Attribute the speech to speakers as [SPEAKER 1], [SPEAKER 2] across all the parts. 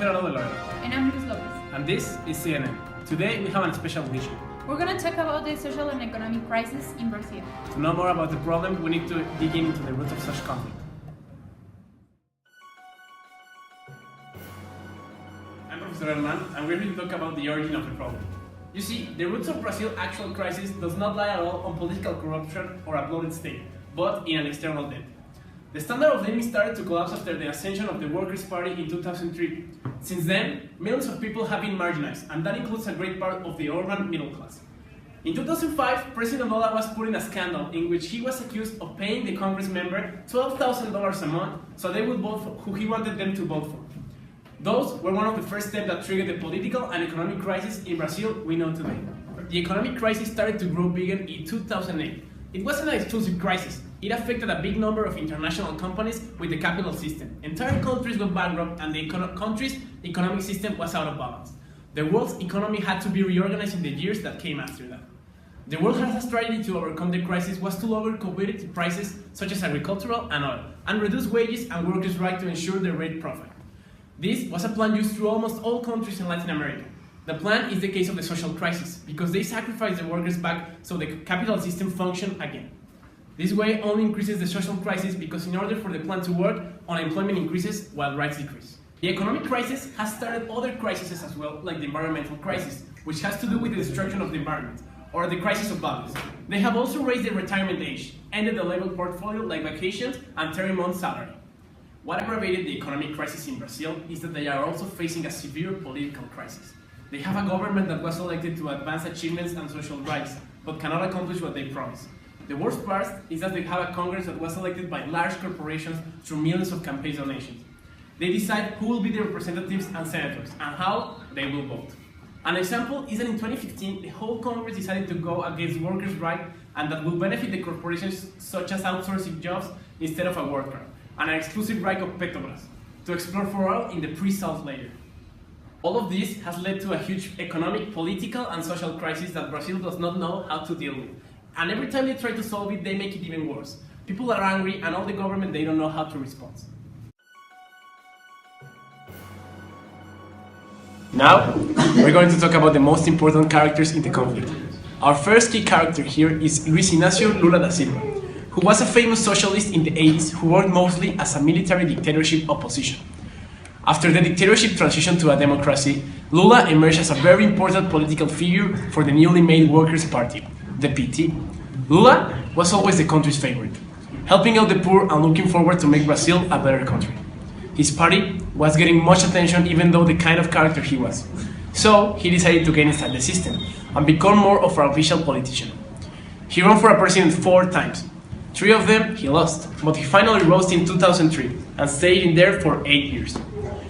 [SPEAKER 1] Gerardo Del Oro.
[SPEAKER 2] And I'm Luis Lopez.
[SPEAKER 1] And this is CNN. Today we have a special edition.
[SPEAKER 2] We're going to talk about the social and economic crisis in Brazil.
[SPEAKER 1] To know more about the problem, we need to dig into the roots of such conflict. I'm Professor Hernan, and we're here to talk about the origin of the problem. You see, the roots of Brazil's actual crisis does not lie at all on political corruption or a bloated state, but in an external debt. The standard of living started to collapse after the ascension of the Workers' Party in 2003. Since then, millions of people have been marginalized, and that includes a great part of the urban middle class. In 2005, President Lula was put in a scandal in which he was accused of paying the Congress member $12,000 a month so they would vote for who he wanted them to vote for. Those were one of the first steps that triggered the political and economic crisis in Brazil we know today. The economic crisis started to grow bigger in 2008. It wasn't an exclusive crisis. It affected a big number of international companies with the capital system. Entire countries went bankrupt and the country's economic system was out of balance. The world's economy had to be reorganized in the years that came after that. The world has a strategy to overcome the crisis was to lower commodity prices such as agricultural and oil, and reduce wages and workers' right to ensure their rate profit. This was a plan used through almost all countries in Latin America. The plan is the case of the social crisis, because they sacrifice the workers back so the capital system function again. This way only increases the social crisis because in order for the plan to work, unemployment increases while rights decrease. The economic crisis has started other crises as well, like the environmental crisis, which has to do with the destruction of the environment, or the crisis of values. They have also raised the retirement age, ended the labor portfolio like vacations and 30-month salary. What aggravated the economic crisis in Brazil is that they are also facing a severe political crisis. They have a government that was elected to advance achievements and social rights, but cannot accomplish what they promised. The worst part is that they have a Congress that was elected by large corporations through millions of campaign donations. They decide who will be the representatives and senators, and how they will vote. An example is that in 2015, the whole Congress decided to go against workers' rights and that will benefit the corporations such as outsourcing jobs instead of a worker, and an exclusive right of Petrobras to explore for oil in the pre-salt layer. All of this has led to a huge economic, political, and social crisis that Brazil does not know how to deal with. And every time they try to solve it, they make it even worse. People are angry, and all the government, they don't know how to respond. Now, we're going to talk about the most important characters in the conflict. Our first key character here is Luis Inácio Lula da Silva, who was a famous socialist in the 80s who worked mostly as a military dictatorship opposition. After the dictatorship transition to a democracy, Lula emerged as a very important political figure for the newly made Workers' Party, the PT. Lula was always the country's favorite, helping out the poor and looking forward to make Brazil a better country. His party was getting much attention even though the kind of character he was. So he decided to get inside the system and become more of an official politician. He ran for a president 4 times. 3 of them he lost, but he finally rose in 2003 and stayed in there for 8 years.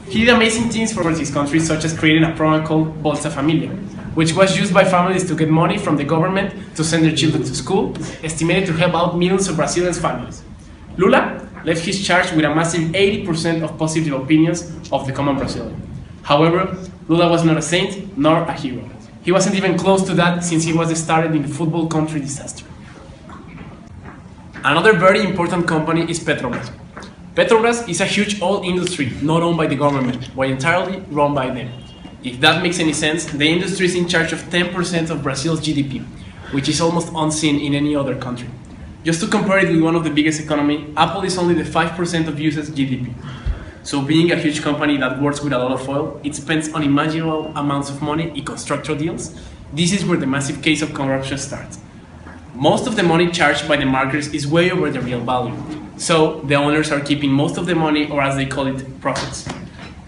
[SPEAKER 1] He did amazing things for his country, such as creating a program called Bolsa Familia, which was used by families to get money from the government to send their children to school, estimated to help out millions of Brazilian families. Lula left his charge with a massive 80% of positive opinions of the common Brazilian. However, Lula was not a saint nor a hero. He wasn't even close to that since he was started in the football country disaster. Another very important company is Petrobras. Petrobras is a huge oil industry not owned by the government, but entirely run by them. If that makes any sense, the industry is in charge of 10% of Brazil's GDP, which is almost unseen in any other country. Just to compare it with one of the biggest economies, Apple is only the 5% of US GDP. So being a huge company that works with a lot of oil, it spends unimaginable amounts of money in construction deals. This is where the massive case of corruption starts. Most of the money charged by the marketers is way over the real value. So the owners are keeping most of the money, or as they call it, profits.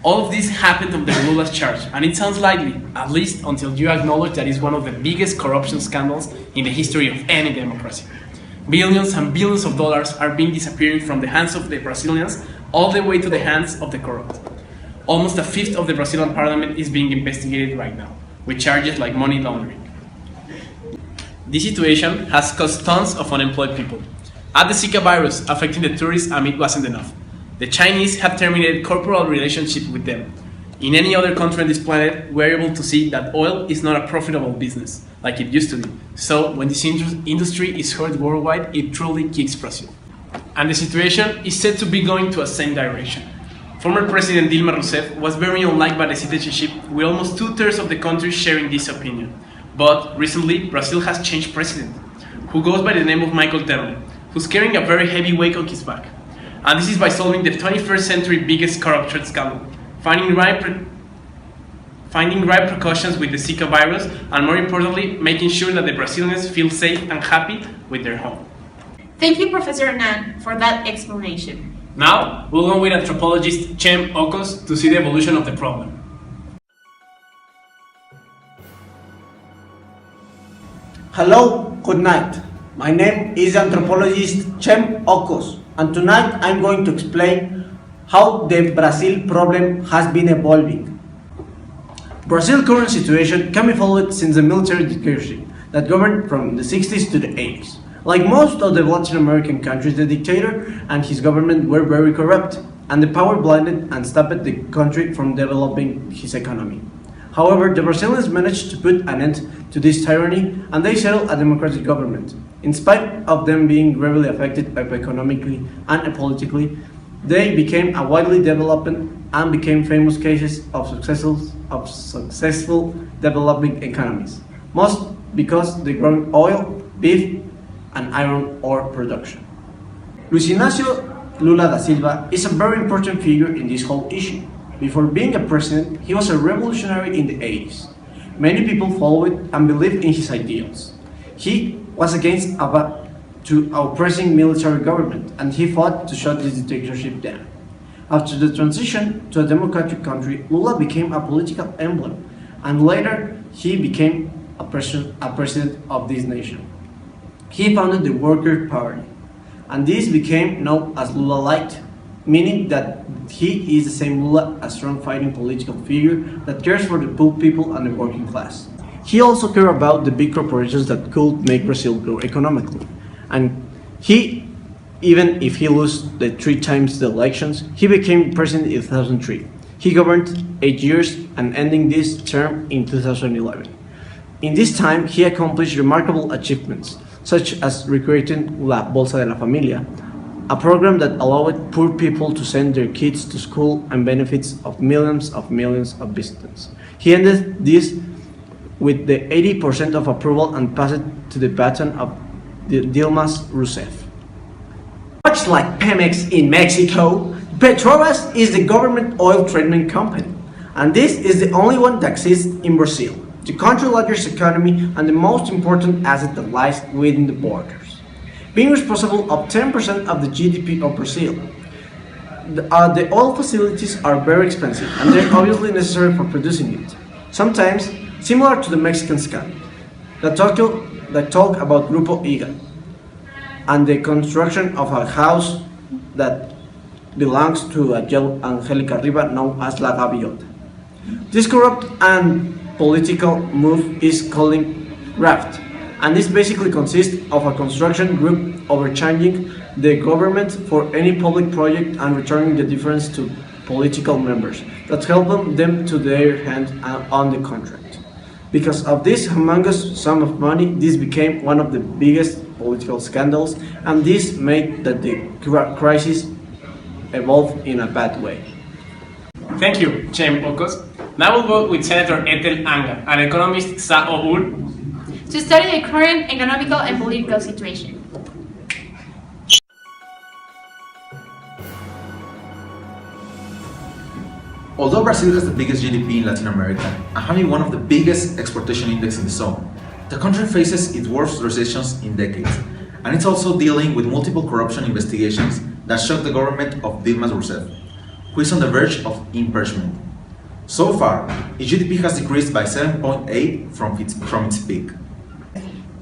[SPEAKER 1] All of this happened under Lula's charge, and it sounds likely, at least until you acknowledge that it's one of the biggest corruption scandals in the history of any democracy. Billions and billions of dollars are being disappearing from the hands of the Brazilians all the way to the hands of the corrupt. Almost a fifth of the Brazilian parliament is being investigated right now, with charges like money laundering. This situation has caused tons of unemployed people. Add the Zika virus affecting the tourists, and it wasn't enough. The Chinese have terminated corporal relationship with them. In any other country on this planet, we're able to see that oil is not a profitable business like it used to be. So when this industry is heard worldwide, it truly kicks Brazil. And the situation is said to be going to a same direction. Former President Dilma Rousseff was very unliked by the citizenship, with almost two-thirds of the country sharing this opinion. But recently, Brazil has changed president, who goes by the name of Michael Temer, who's carrying a very heavy weight on his back. And this is by solving the 21st century biggest corruption scandal, finding right precautions with the Zika virus, and more importantly, making sure that the Brazilians feel safe and happy with their home.
[SPEAKER 3] Thank you, Professor Nan, for that explanation.
[SPEAKER 1] Now, we'll go with anthropologist Cem Okos to see the evolution of the problem.
[SPEAKER 4] Hello, good night. My name is anthropologist Cem Okos, and tonight I'm going to explain how the Brazil problem has been evolving. Brazil's current situation can be followed since the military dictatorship that governed from the 60s to the 80s. Like most of the Latin American countries, the dictator and his government were very corrupt, and the power blinded and stopped the country from developing his economy. However, the Brazilians managed to put an end to this tyranny, and they settled a democratic government. In spite of them being gravely affected economically and politically, they became a widely developed and became famous cases of successful developing economies, most because they grow oil, beef, and iron ore production. Luis Inácio Lula da Silva is a very important figure in this whole issue. Before being a president, he was a revolutionary in the 80s. Many people followed and believed in his ideals. He was against our oppressing military government, and he fought to shut this dictatorship down. After the transition to a democratic country, Lula became a political emblem, and later he became a president of this nation. He founded the Workers' Party, and this became known as Lula Light, meaning that he is the same Lula, a strong fighting political figure that cares for the poor people and the working class. He also cared about the big corporations that could make Brazil grow economically. And even if he lost the 3 times the elections, he became president in 2003. He governed 8 years and ending this term in 2011. In this time, he accomplished remarkable achievements, such as recreating La Bolsa de la Familia, a program that allowed poor people to send their kids to school and benefits of millions of visitors. He ended this with the 80% of approval and passed to the baton of Dilma Rousseff. Much like Pemex in Mexico, Petrobras is the government oil treatment company, and this is the only one that exists in Brazil, the country's largest economy and the most important asset that lies within the borders, being responsible of 10% of the GDP of Brazil. The oil facilities are very expensive, and they're obviously necessary for producing it. Sometimes similar to the Mexican scam that talk about Grupo IGA and the construction of a house that belongs to a Angelica Riva known as La Gaviota. This corrupt and political move is called graft, and this basically consists of a construction group overcharging the government for any public project and returning the difference to political members that help them to their hand on the contract. Because of this humongous sum of money, this became one of the biggest political scandals, and this made that the crisis evolve in a bad way.
[SPEAKER 1] Thank you, Cem Okos. Now we'll go with Senator Ethel Anga, an economist sa OUR,
[SPEAKER 2] To study the current economical and political situation.
[SPEAKER 5] Although Brazil has the biggest GDP in Latin America and having one of the biggest exportation index in the zone, the country faces its worst recessions in decades, and it's also dealing with multiple corruption investigations that shock the government of Dilma Rousseff, who is on the verge of impeachment. So far, its GDP has decreased by 7.8% from its peak.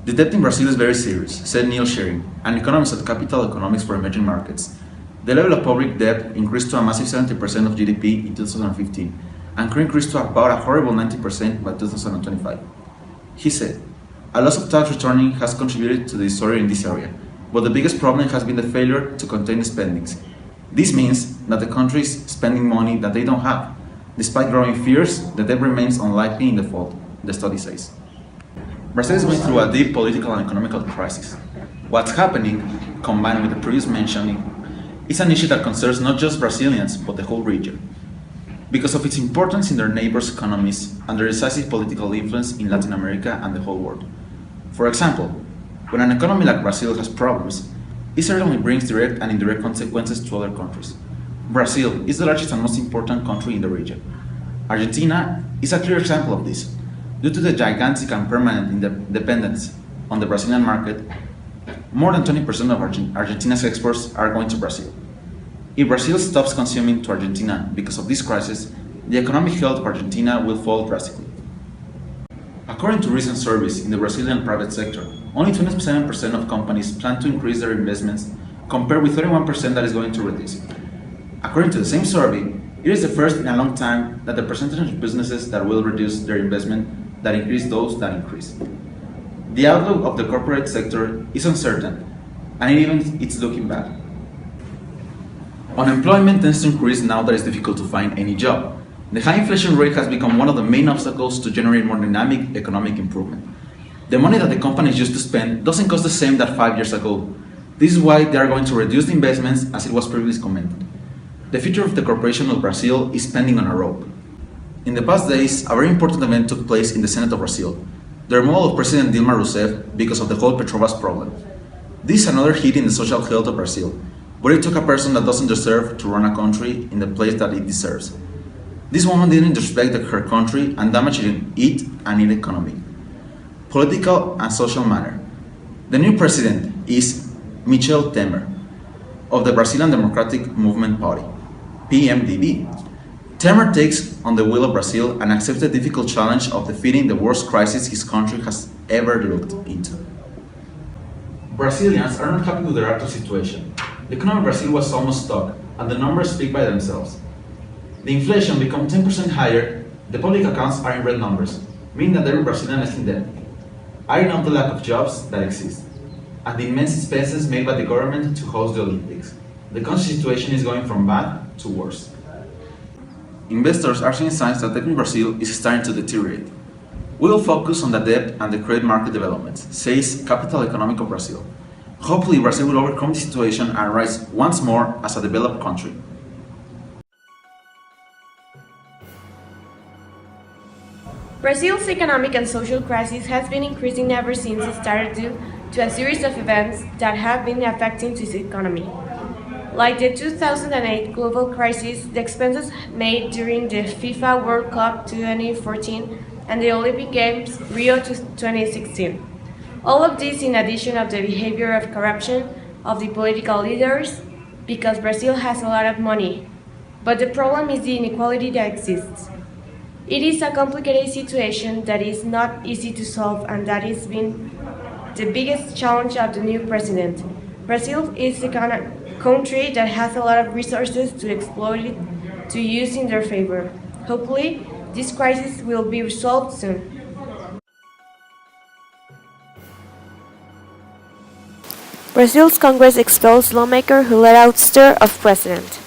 [SPEAKER 5] The debt in Brazil is very serious, said Neil Shearing, an economist at Capital Economics for Emerging Markets. The level of public debt increased to a massive 70% of GDP in 2015, and could increase to about a horrible 90% by 2025. He said, "A loss of tax returning has contributed to the disorder in this area, but the biggest problem has been the failure to contain the spendings. This means that the country is spending money that they don't have. Despite growing fears, the debt remains unlikely in default," the study says. Brazil is going through a deep political and economical crisis. What's happening, combined with the previous mentioning, It's an issue that concerns not just Brazilians, but the whole region, because of its importance in their neighbors' economies and their decisive political influence in Latin America and the whole world. For example, when an economy like Brazil has problems, it certainly brings direct and indirect consequences to other countries. Brazil is the largest and most important country in the region. Argentina is a clear example of this. Due to the gigantic and permanent dependence on the Brazilian market, more than 20% of Argentina's exports are going to Brazil. If Brazil stops consuming to Argentina because of this crisis, the economic health of Argentina will fall drastically. According to recent surveys in the Brazilian private sector, only 27% of companies plan to increase their investments, compared with 31% that is going to reduce it. According to the same survey, it is the first in a long time that the percentage of businesses that will reduce their investment that increase those that increase. The outlook of the corporate sector is uncertain, and it's looking bad. Unemployment tends to increase now that it's difficult to find any job. The high inflation rate has become one of the main obstacles to generate more dynamic economic improvement. The money that the companies used to spend doesn't cost the same that 5 years ago. This is why they are going to reduce the investments, as it was previously commented. The future of the corporation of Brazil is pending on a rope. In the past days, a very important event took place in the Senate of Brazil, the removal of President Dilma Rousseff because of the whole Petrobras problem. This is another hit in the social health of Brazil, but it took a person that doesn't deserve to run a country in the place that it deserves. This woman didn't respect her country and damaged it and its economy, political and social manner. The new president is Michel Temer of the Brazilian Democratic Movement Party, PMDB. Temer takes on the will of Brazil and accepts the difficult challenge of defeating the worst crisis his country has ever looked into. Brazilians are not happy with their actual situation. The economy of Brazil was almost stuck, and the numbers speak by themselves. The inflation became 10% higher, the public accounts are in red numbers, meaning that every Brazilian is in debt. I know the lack of jobs that exist, and the immense expenses made by the government to host the Olympics. The country situation is going from bad to worse. Investors are seeing signs that debt in Brazil is starting to deteriorate. We will focus on the debt and the credit market developments, says Capital Economic of Brazil. Hopefully, Brazil will overcome the situation and rise once more as a developed country.
[SPEAKER 3] Brazil's economic and social crisis has been increasing ever since it started due to a series of events that have been affecting its economy. Like the 2008 global crisis, the expenses made during the FIFA World Cup 2014 and the Olympic Games Rio 2016. All of this in addition of the behavior of corruption of the political leaders, because Brazil has a lot of money. But the problem is the inequality that exists. It is a complicated situation that is not easy to solve, and that has been the biggest challenge of the new president. Brazil is a country that has a lot of resources to exploit it to use in their favor. Hopefully, this crisis will be resolved soon.
[SPEAKER 6] Brazil's Congress expels lawmaker who let ouster of president.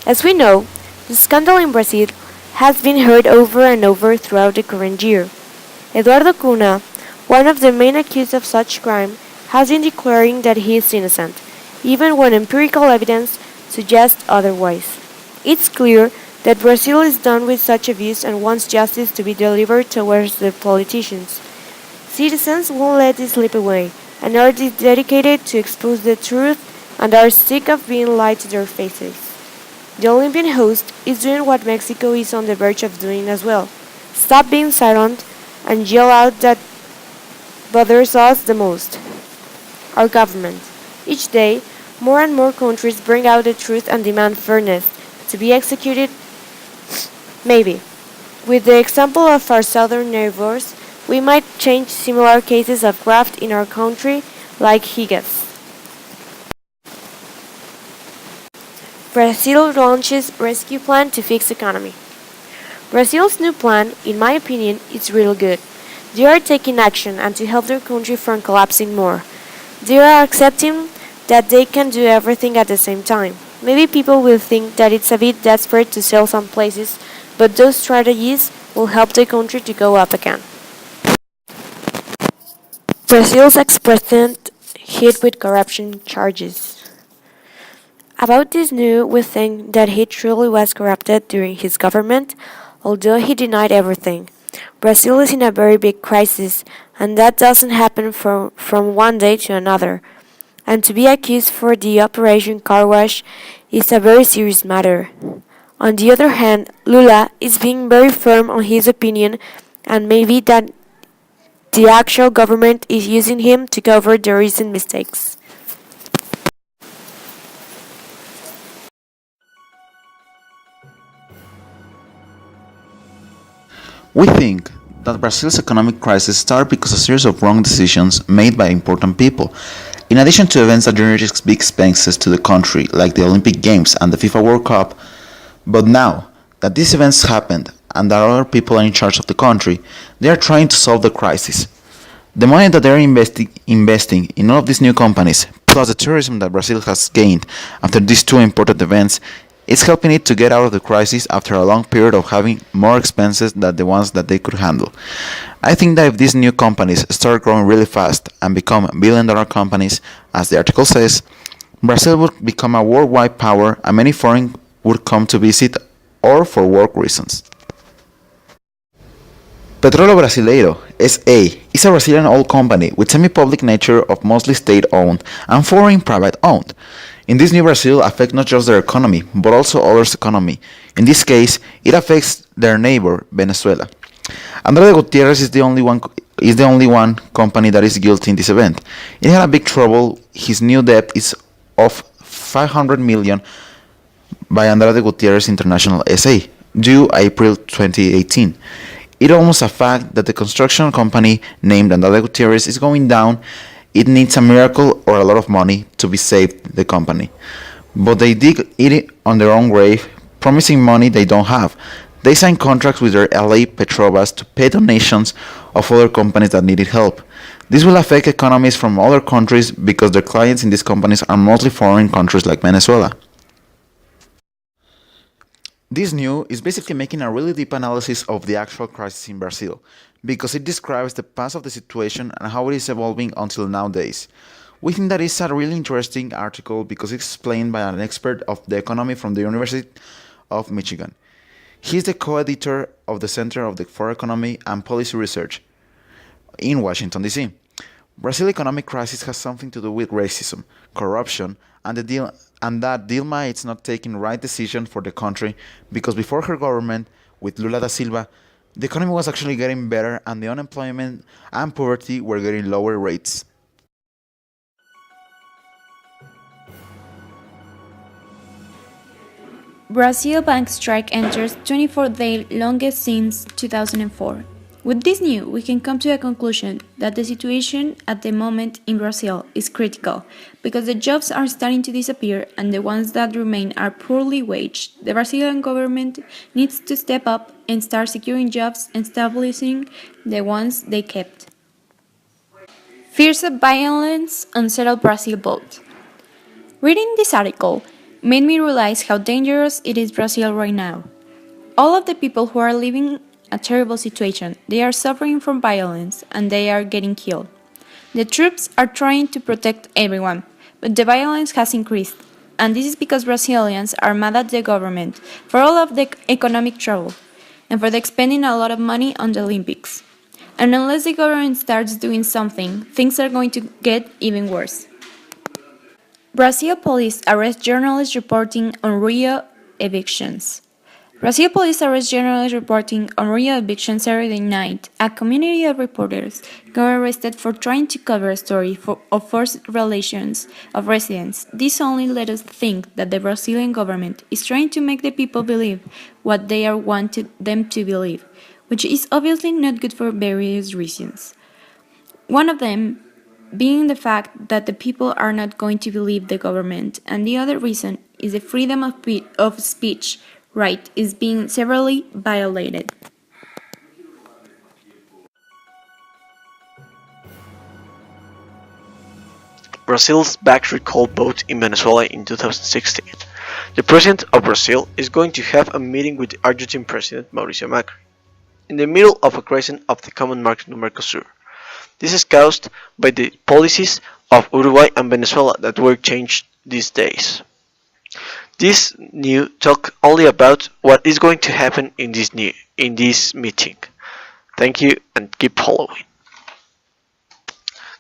[SPEAKER 6] As we know, the scandal in Brazil has been heard over and over throughout the current year. Eduardo Cunha, one of the main accused of such crime, has been declaring that he is innocent, even when empirical evidence suggests otherwise. It's clear that Brazil is done with such abuse and wants justice to be delivered towards the politicians. Citizens won't let this slip away, and are dedicated to expose the truth and are sick of being lied to their faces. The Olympian host is doing what Mexico is on the verge of doing as well. Stop being silent and yell out that bothers us the most. Our government. Each day, more and more countries bring out the truth and demand fairness to be executed. Maybe. With the example of our southern neighbors, we might change similar cases of graft in our country like Higgins. Brazil launches rescue plan to fix economy. Brazil's new plan, in my opinion, is real good. They are taking action and to help their country from collapsing more. They are accepting that they can do everything at the same time. Maybe people will think that it's a bit desperate to sell some places, but those strategies will help the country to go up again. Brazil's ex-president hit with corruption charges. About this new, we think that he truly was corrupted during his government, although he denied everything. Brazil is in a very big crisis, and that doesn't happen from one day to another. And to be accused for the Operation Car Wash is a very serious matter. On the other hand, Lula is being very firm on his opinion, and maybe that the actual government is using him to cover the recent mistakes.
[SPEAKER 5] We think that Brazil's economic crisis started because of a series of wrong decisions made by important people. In addition to events that generate big expenses to the country, like the Olympic Games and the FIFA World Cup, but now that these events happened and that other people are in charge of the country, they are trying to solve the crisis. The money that they are investing in all of these new companies, plus the tourism that Brazil has gained after these two important events, is helping it to get out of the crisis after a long period of having more expenses than the ones that they could handle. I think that if these new companies start growing really fast and become billion-dollar companies, as the article says, Brazil would become a worldwide power and many foreign would come to visit or for work reasons. Petróleo Brasileiro, S.A., is a Brazilian oil company with semi-public nature of mostly state-owned and foreign private-owned. In this new Brazil affects not just their economy, but also others' economy. In this case, it affects their neighbor, Venezuela. Andrade Gutierrez is the only one company that is guilty in this event. It had a big trouble. His new debt is of 500 million by Andrade Gutierrez International S.A., due April 2018. It almost a fact that the construction company named Andrade Gutierrez is going down. It needs a miracle or a lot of money to be saved the company. But they dig it on their own grave, promising money they don't have. They sign contracts with their LA Petrobras to pay donations of other companies that needed help. This will affect economies from other countries because their clients in these companies are mostly foreign countries like Venezuela. This new is basically making a really deep analysis of the actual crisis in Brazil, because it describes the past of the situation and how it is evolving until nowadays. We think that is a really interesting article because it's explained by an expert of the economy from the University of Michigan. He is the co-editor of the Center for Economy and Policy Research in Washington, D.C. Brazil's economic crisis has something to do with racism, corruption, and that Dilma is not taking the right decision for the country because before her government, with Lula da Silva, the economy was actually getting better and the unemployment and poverty were getting lower rates.
[SPEAKER 2] Brazil bank strike enters 24-day longest since 2004. With this news, we can come to a conclusion that the situation at the moment in Brazil is critical because the jobs are starting to disappear and the ones that remain are poorly waged. The Brazilian government needs to step up and start securing jobs and stabilizing the ones they kept. Fears of violence unsettle Brazil both. Reading this article made me realize how dangerous it is Brazil right now. All of the people who are living a terrible situation, they are suffering from violence and they are getting killed. The troops are trying to protect everyone, but the violence has increased, and this is because Brazilians are mad at the government for all of the economic trouble and for the spending a lot of money on the Olympics. And unless the government starts doing something, things are going to get even worse. Brazil police arrest journalists reporting on Rio evictions. Brazil police arrest journalists reporting on Rio evictions Saturday night. A community of reporters got arrested for trying to cover a story of forced relations of residents. This only led us think that the Brazilian government is trying to make the people believe what they are wanted them to believe, which is obviously not good for various reasons. One of them being the fact that the people are not going to believe the government, and the other reason is the freedom of speech right is being severely violated.
[SPEAKER 7] Brazil's backed recall vote in Venezuela in 2016. The president of Brazil is going to have a meeting with the Argentine president Mauricio Macri in the middle of a crisis of the common market in Mercosur. This is caused by the policies of Uruguay and Venezuela that were changed these days. This new talk only about what is going to happen in this meeting. Thank you and keep following.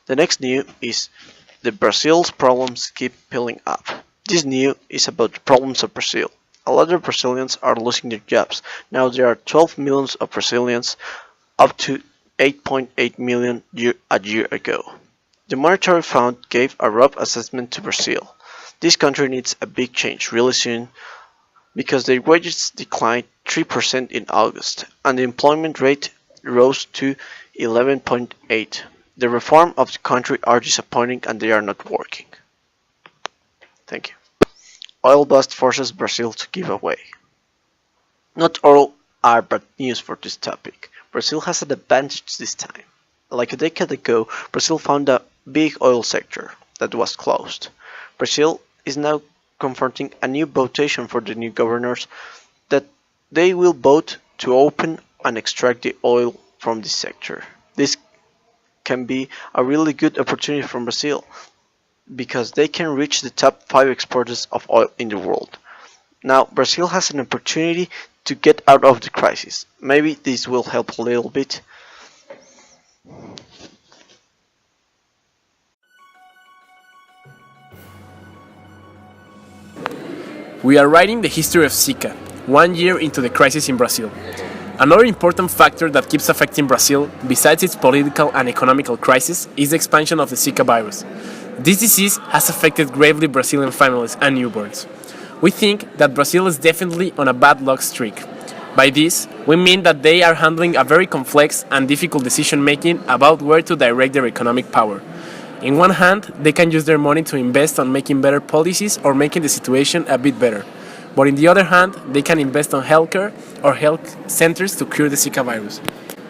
[SPEAKER 7] The next new is the Brazil's problems keep piling up. This new is about the problems of Brazil. A lot of Brazilians are losing their jobs. Now there are 12 million of Brazilians, up to 8.8 million a year ago. The Monetary Fund gave a rough assessment to Brazil. This country needs a big change really soon because their wages declined 3% in August and the employment rate rose to 11.8. The reform of the country are disappointing and they are not working. Thank you. Oil bust forces Brazil to give away. Not all are bad news for this topic. Brazil has an advantage this time. Like a decade ago, Brazil found a big oil sector that was closed. Brazil is now confronting a new votation for the new governors that they will vote to open and extract the oil from this sector. This can be a really good opportunity for Brazil because they can reach the top 5 exporters of oil in the world. Now Brazil has an opportunity to get out of the crisis. Maybe this will help a little bit.
[SPEAKER 1] We are writing the history of Zika, 1 year into the crisis in Brazil. Another important factor that keeps affecting Brazil, besides its political and economical crisis, is the expansion of the Zika virus. This disease has affected gravely Brazilian families and newborns. We think that Brazil is definitely on a bad luck streak. By this, we mean that they are handling a very complex and difficult decision making about where to direct their economic power. In one hand, they can use their money to invest on making better policies or making the situation a bit better. But in the other hand, they can invest on healthcare or health centers to cure the Zika virus.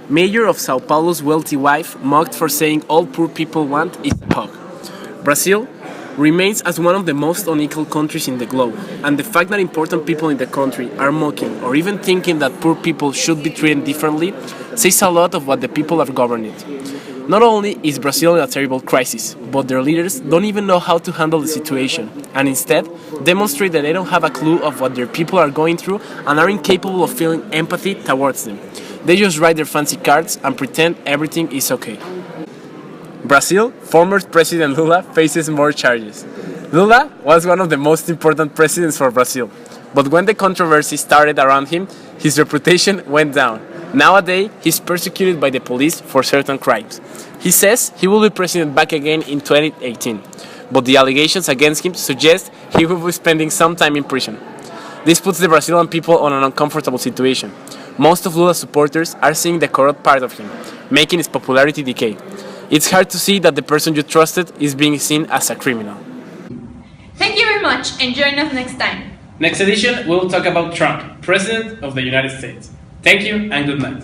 [SPEAKER 1] Mayor of Sao Paulo's wealthy wife mocked for saying all poor people want is a hug. Brazil remains as one of the most unequal countries in the globe, and the fact that important people in the country are mocking or even thinking that poor people should be treated differently says a lot of what the people are governing. Not only is Brazil in a terrible crisis, but their leaders don't even know how to handle the situation, and instead demonstrate that they don't have a clue of what their people are going through and are incapable of feeling empathy towards them. They just write their fancy cards and pretend everything is okay. Brazil, former President Lula faces more charges. Lula was one of the most important presidents for Brazil, but when the controversy started around him, his reputation went down. Nowadays, he's persecuted by the police for certain crimes. He says he will be president back again in 2018, but the allegations against him suggest he will be spending some time in prison. This puts the Brazilian people on an uncomfortable situation. Most of Lula's supporters are seeing the corrupt part of him, making his popularity decay. It's hard to see that the person you trusted is being seen as a criminal.
[SPEAKER 2] Thank you very much and join us next time.
[SPEAKER 1] Next edition, we'll talk about Trump, President of the United States. Thank you and good night.